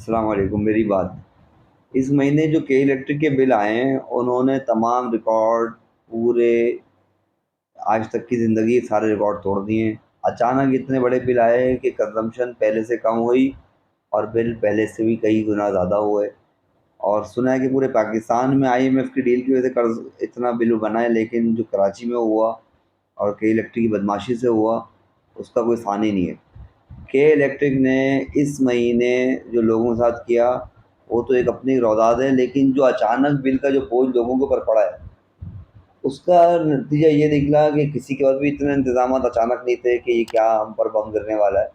السلام علیکم. میری بات اس مہینے جو کے الیکٹرک کے بل آئے ہیں انہوں نے تمام ریکارڈ پورے آج تک کی زندگی سارے ریکارڈ توڑ دیے ہیں. اچانک اتنے بڑے بل آئے کہ کنزمپشن پہلے سے کم ہوئی اور بل پہلے سے بھی کئی گنا زیادہ ہوئے. اور سنا ہے کہ پورے پاکستان میں آئی ایم ایف کی ڈیل کی وجہ سے قرض اتنا بل بنا ہے، لیکن جو کراچی میں ہوا اور کے الیکٹرک کی بدماشی سے ہوا اس کا کوئی ثانی نہیں ہے. کے الیکٹرک نے اس مہینے جو لوگوں کے ساتھ کیا وہ تو ایک اپنی روزاد ہے، لیکن جو اچانک بل کا جو بوجھ لوگوں کے اوپر پڑا ہے اس کا نتیجہ یہ نکلا کہ کسی کے پاس بھی اتنے انتظامات اچانک نہیں تھے کہ یہ کیا ہم پر بم گرنے والا ہے.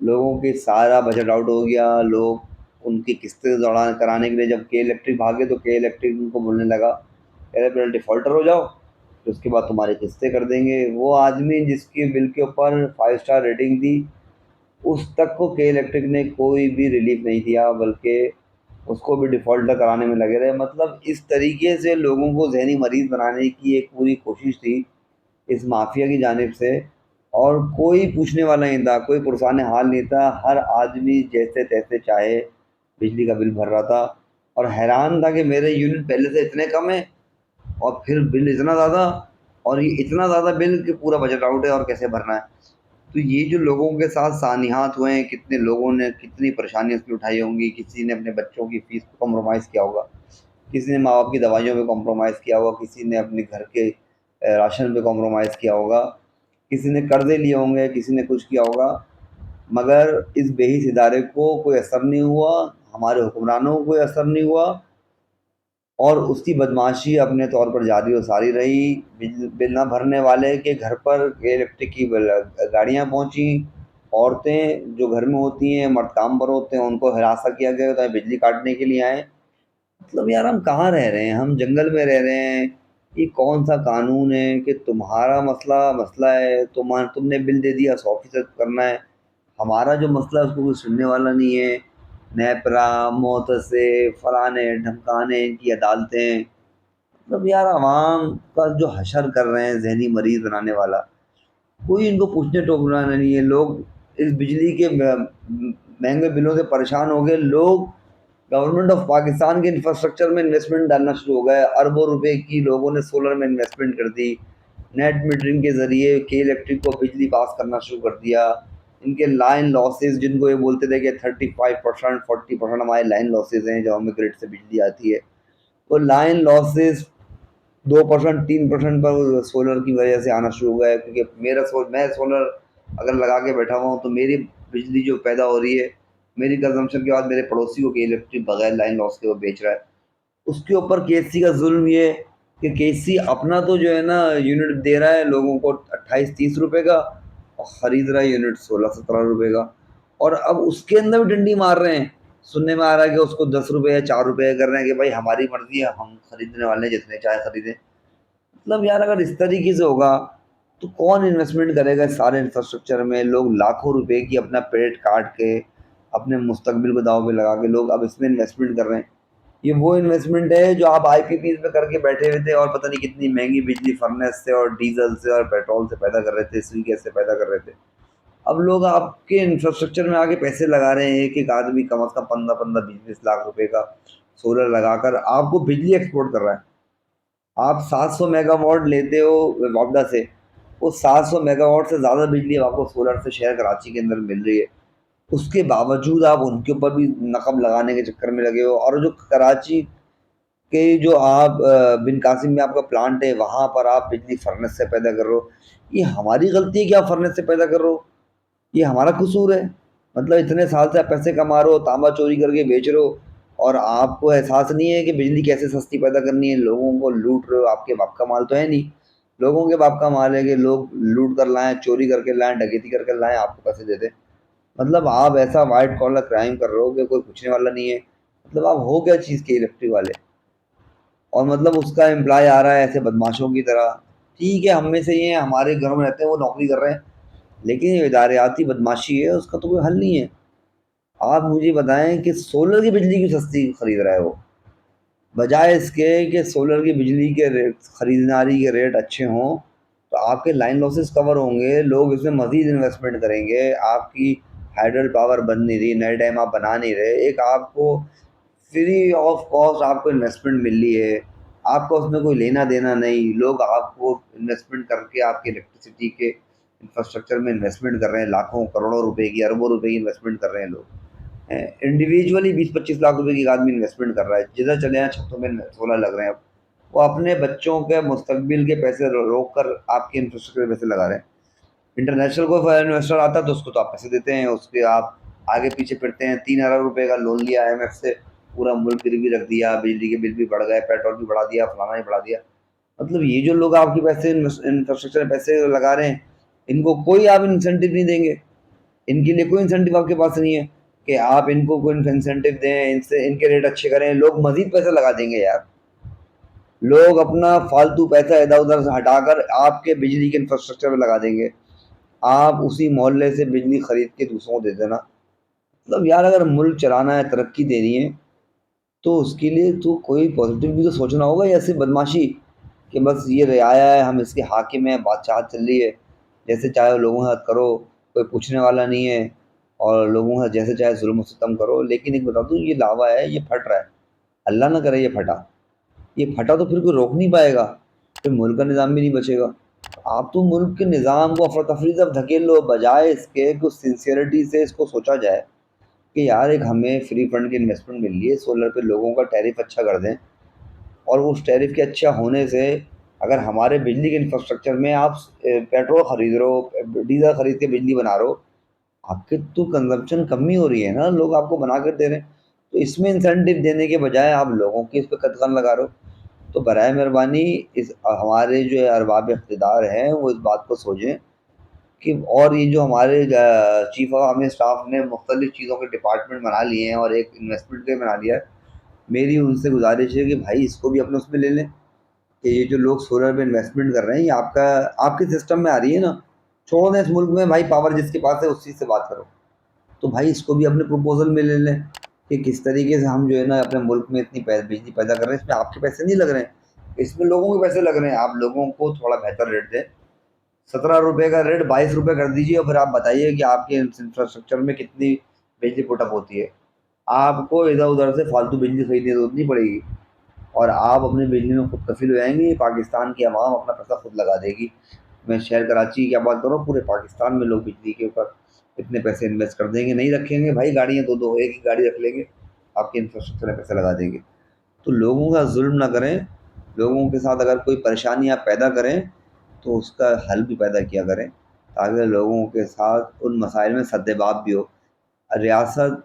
لوگوں کی سارا بجٹ آؤٹ ہو گیا. لوگ ان کی قسطیں دوڑا کرانے کے لیے جب کے الیکٹرک بھاگے تو کے الیکٹرک ان کو بولنے لگا پہلے پہلے ڈیفالٹر ہو جاؤ، پھر اس کے بعد تمہاری قسطیں کر دیں گے. وہ آدمی جس کی بل کے اوپر 5 اسٹار ریٹنگ تھی اس تک کو کے الیکٹرک نے کوئی بھی ریلیف نہیں دیا، بلکہ اس کو بھی ڈیفالٹر کرانے میں لگے رہے. مطلب اس طریقے سے لوگوں کو ذہنی مریض بنانے کی ایک پوری کوشش تھی اس مافیا کی جانب سے، اور کوئی پوچھنے والا نہیں تھا، کوئی پرسان حال نہیں تھا. ہر آدمی جیسے تیسے چاہے بجلی کا بل بھر رہا تھا اور حیران تھا کہ میرے یونٹ پہلے سے اتنے کم ہیں اور پھر بل اتنا زیادہ، اور یہ اتنا زیادہ بل کہ پورا بجٹ آؤٹ ہے اور کیسے بھرنا ہے. تو یہ جو لوگوں کے ساتھ سانحات ہوئے ہیں، کتنے لوگوں نے کتنی پریشانیاں اس میں اٹھائی ہوں گی. کسی نے اپنے بچوں کی فیس کو کمپرومائز کیا ہوگا، کسی نے ماں باپ کی دوائیوں پہ کمپرومائز کیا ہوگا، کسی نے اپنے گھر کے راشن پہ کمپرومائز کیا ہوگا، کسی نے قرضے لیے ہوں گے، کسی نے کچھ کیا ہوگا. مگر اس بےحیث ادارے کو کوئی اثر نہیں ہوا، ہمارے حکمرانوں کو کوئی اثر نہیں ہوا، اور اس کی بدماشی اپنے طور پر جاری و ساری رہی. بل نہ بھرنے والے کے گھر پر الیکٹرک کی گاڑیاں پہنچیں. عورتیں جو گھر میں ہوتی ہیں، مرد کام پر ہوتے ہیں، ان کو ہراساں کیا گیا ہوتا ہے بجلی کاٹنے کے لیے آئیں. مطلب یار ہم کہاں رہ رہے ہیں؟ ہم جنگل میں رہ رہے ہیں. یہ کون سا قانون ہے کہ تمہارا مسئلہ ہے، تم نے بل دے دیا 100% کرنا ہے، ہمارا جو مسئلہ ہے اس کو کوئی سننے والا نہیں ہے. نیپرا، محتسب، فلانے ڈھمکانے، ان کی عدالتیں. مطلب یار عوام کا جو حشر کر رہے ہیں ذہنی مریض بنانے والا، کوئی ان کو پوچھنے ٹوکنا نہیں ہے. لوگ اس بجلی کے مہنگے بلوں سے پریشان ہو گئے. لوگ گورنمنٹ آف پاکستان کے انفراسٹرکچر میں انویسٹمنٹ ڈالنا شروع ہو گئے. اربوں روپے کی لوگوں نے سولر میں انویسٹمنٹ کر دی. نیٹ میٹرنگ کے ذریعے کے الیکٹرک کو بجلی پاس کرنا شروع کر دیا. ان کے لائن لاسز، جن کو یہ بولتے تھے کہ 35% 40% ہمارے لائن لاسز ہیں جو ہمیں گرڈ سے بجلی آتی ہے، وہ لائن لاسز 2% 3% پر سولر کی وجہ سے آنا شروع ہوا ہے. کیونکہ میں سولر اگر لگا کے بیٹھا ہوا ہوں تو میری بجلی جو پیدا ہو رہی ہے، میری کنزمپشن کے بعد میرے پڑوسی کو کے الیکٹرک بغیر لائن لاس کے وہ بیچ رہا ہے. اس کے اوپر کے سی کا ظلم یہ کہ کے سی اپنا تو جو ہے نا یونٹ دے رہا ہے لوگوں کو 28-30 روپے کا، اور خرید رہا ہے یونٹ 16-17 روپے کا. اور اب اس کے اندر بھی ڈنڈی مار رہے ہیں. سننے میں آ رہا ہے کہ اس کو 10 روپے یا 4 روپے کر رہے ہیں کہ بھائی ہماری مرضی ہے، ہم خریدنے والے ہیں جتنے چاہے خریدیں. مطلب یار اگر اس طریقے سے ہوگا تو کون انویسٹمنٹ کرے گا اس سارے انفراسٹرکچر میں؟ لوگ لاکھوں روپے کی اپنا پیٹ کاٹ کے اپنے مستقبل کو داؤ پہ لگا کے لوگ اب اس میں انویسٹمنٹ کر رہے ہیں. یہ وہ انویسٹمنٹ ہے جو آپ آئی پی پیز میں کر کے بیٹھے ہوئے تھے اور پتہ نہیں کتنی مہنگی بجلی فرنس سے اور ڈیزل سے اور پیٹرول سے پیدا کر رہے تھے، سوئی گیس سے پیدا کر رہے تھے. اب لوگ آپ کے انفراسٹرکچر میں آگے پیسے لگا رہے ہیں. ایک آدمی کم از کم 15-20 لاکھ روپے کا سولر لگا کر آپ کو بجلی ایکسپورٹ کر رہا ہے. آپ 700 میگا واٹ لیتے ہو واپڈا سے، وہ 700 میگا واٹ سے زیادہ بجلی آپ کو سولر سے شہر کراچی کے اندر مل رہی ہے. اس کے باوجود آپ ان کے اوپر بھی نقب لگانے کے چکر میں لگے ہو. اور جو کراچی کے جو آپ بن قاسم میں آپ کا پلانٹ ہے وہاں پر آپ بجلی فرنس سے پیدا کر رہے ہو. یہ ہماری غلطی ہے کہ آپ فرنس سے پیدا کر رہے ہو؟ یہ ہمارا قصور ہے؟ مطلب اتنے سال سے آپ پیسے کما رہے ہو، تانبا چوری کر کے بیچ رہے ہو، اور آپ کو احساس نہیں ہے کہ بجلی کیسے سستی پیدا کرنی ہے. لوگوں کو لوٹ رہے ہو. آپ کے باپ کا مال تو ہے نہیں، لوگوں کے باپ کا مال ہے کہ لوگ لوٹ کر لائیں، چوری کر کے لائیں، ڈکیتی کر کے لائیں، آپ کو پیسے دے دیں. مطلب آپ ایسا وائٹ کالر کرائم کر رہے ہو کہ کوئی پوچھنے والا نہیں ہے. مطلب آپ ہو کیا چیز کے الیکٹرک والے؟ اور مطلب اس کا امپلائی آ رہا ہے ایسے بدماشوں کی طرح. ٹھیک ہے، ہم میں سے یہ ہیں، ہمارے گھروں میں رہتے ہیں، وہ نوکری کر رہے ہیں، لیکن یہ اداریاتی بدماشی ہے، اس کا تو کوئی حل نہیں ہے. آپ مجھے بتائیں کہ سولر کی بجلی کی سستی خرید رہا ہے وہ، بجائے اس کے کہ سولر کی بجلی کے ریٹ خریداری کے ریٹ اچھے ہوں تو آپ کے لائن لاسز کور ہوں گے، لوگ اس میں مزید انویسٹمنٹ کریں گے، آپ کی ہائیڈل پاور بن نہیں رہی، نئے ڈیم آپ بنا نہیں رہے، ایک آپ کو فری آف کاسٹ آپ کو انویسٹمنٹ مل رہی ہے، آپ کو اس میں کوئی لینا دینا نہیں، لوگ آپ کو انویسٹمنٹ کر کے آپ کے الیکٹریسٹی کے انفراسٹرکچر میں انویسٹمنٹ کر رہے ہیں، لاکھوں کروڑوں روپے کی، اربوں روپے کی انویسٹمنٹ کر رہے ہیں لوگ، انڈیویجولی 20-25 لاکھ روپے کی ایک آدمی انویسٹمنٹ کر رہا ہے، جدھر چلے ہیں چھتوں میں سولر لگ رہے ہیں، وہ اپنے بچوں کے مستقبل کے پیسے روک کر آپ کے انفراسٹرکچر کے پیسے لگا رہے ہیں۔ انٹرنیشنل کوئی انویسٹر آتا ہے تو اس کو تو آپ پیسے دیتے ہیں، اس کے آپ آگے پیچھے پھرتے ہیں، 3 ارب روپے کا لون لیا IMF سے، پورا ملک گروی رکھ دیا، بجلی کے بل بھی بڑھ گئے، پیٹرول بھی بڑھا دیا، فلانا بھی بڑھا دیا۔ مطلب یہ جو لوگ آپ کے پیسے انفراسٹرکچر میں پیسے لگا رہے ہیں، ان کو کوئی آپ انسینٹیو نہیں دیں گے، ان کے لیے کوئی انسینٹیو آپ کے پاس نہیں ہے کہ آپ ان کو کوئی انسینٹیو دیں، ان سے ان کے ریٹ اچھے کریں، لوگ مزید پیسے لگا دیں گے یار۔ لوگ اپنا فالتو پیسہ ادھر ادھر سے ہٹا کر آپ کے بجلی کے انفراسٹرکچر میں لگا دیں گے، آپ اسی محلے سے بجلی خرید کے دوسروں کو دے دینا۔ مطلب یار اگر ملک چلانا ہے، ترقی دینی ہے، تو اس کے لیے تو کوئی پازیٹیو بھی تو سوچنا ہوگا، یا صرف بدماشی کہ بس یہ رعایا ہے، ہم اس کے حاکم ہیں، بادشاہت چل رہی ہے، جیسے چاہے لوگوں کے ساتھ کرو، کوئی پوچھنے والا نہیں ہے، اور لوگوں کا جیسے چاہے ظلم و ستم کرو۔ لیکن ایک بتا دوں، یہ لاوا ہے، یہ پھٹ رہا ہے، اللہ نہ کرے یہ پھٹا، یہ پھٹا تو پھر کوئی روک نہیں پائے گا، پھر ملک کا نظام بھی نہیں بچے گا۔ آپ تو ملک کے نظام کو افراتفری سے دھکیل لو، بجائے اس کے کچھ سنسیئرٹی سے اس کو سوچا جائے کہ یار ایک ہمیں فری فنڈ کی انویسٹمنٹ مل رہی ہے، سولر پہ لوگوں کا ٹیرف اچھا کر دیں، اور اس ٹیرف کے اچھا ہونے سے اگر ہمارے بجلی کے انفراسٹرکچر میں آپ پیٹرول خرید رہے ہو، ڈیزل خرید کے بجلی بنا رہے ہو، آپ کے تو کنزمپشن کم ہی ہو رہی ہے نا، لوگ آپ کو بنا کر دے رہے ہیں، تو اس میں انسینٹیو دینے کے بجائے آپ لوگوں کی اس پہ قدغن لگا رہے ہو۔ تو برائے مہربانی اس ہمارے جو ارباب اقتدار ہیں وہ اس بات کو سوچیں کہ، اور یہ جو ہمارے چیف آف آرمی اسٹاف نے مختلف چیزوں کے ڈپارٹمنٹ بنا لیے ہیں اور ایک انویسٹمنٹ کے بنا لیا ہے، میری ان سے گزارش ہے کہ بھائی اس کو بھی اپنے اس میں لے لیں، کہ یہ جو لوگ سولر پہ انویسٹمنٹ کر رہے ہیں، یہ آپ کے سسٹم میں آ رہی ہے نا، چھوڑ دیں اس ملک میں بھائی، پاور جس کے پاس ہے اس چیز سے بات کرو، تو بھائی اس کو بھی اپنے پروپوزل میں لے لیں کہ کس طریقے سے ہم جو ہے نا اپنے ملک میں اتنی بجلی پیدا کر رہے ہیں، اس میں آپ کے پیسے نہیں لگ رہے ہیں، اس میں لوگوں کے پیسے لگ رہے ہیں، آپ لوگوں کو تھوڑا بہتر ریٹ دیں، 17 روپے کا ریٹ 22 روپے کر دیجیے، اور پھر آپ بتائیے کہ آپ کے انفراسٹرکچر میں کتنی بجلی پٹ اپ ہوتی ہے، آپ کو ادھر ادھر سے فالتو بجلی خریدنے کی ضرورت نہیں پڑے گی، اور آپ اپنی بجلی میں خود کفیل ہو جائیں گے، پاکستان کی عوام اپنا پیسہ خود لگا دے گی۔ میں شہر کراچی کی کیا بات کروں، پورے پاکستان میں لوگ بجلی کے اوپر اتنے پیسے انویسٹ کر دیں گے، نہیں رکھیں گے بھائی گاڑیاں دو دو، ایک ہی گاڑی رکھ لیں گے، آپ کے انفراسٹرکچر میں پیسے لگا دیں گے۔ تو لوگوں کا ظلم نہ کریں، لوگوں کے ساتھ اگر کوئی پریشانی آپ پیدا کریں تو اس کا حل بھی پیدا کیا کریں، تاکہ لوگوں کے ساتھ ان مسائل میں سدباب بھی ہو۔ ریاست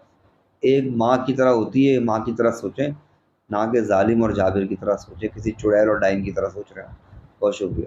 ایک ماں کی طرح ہوتی ہے، ماں کی طرح سوچیں، نہ کہ ظالم اور جابر کی طرح سوچیں، کسی چڑیل اور ڈائن کی طرح سوچ رہے ہیں۔ بہت شکریہ۔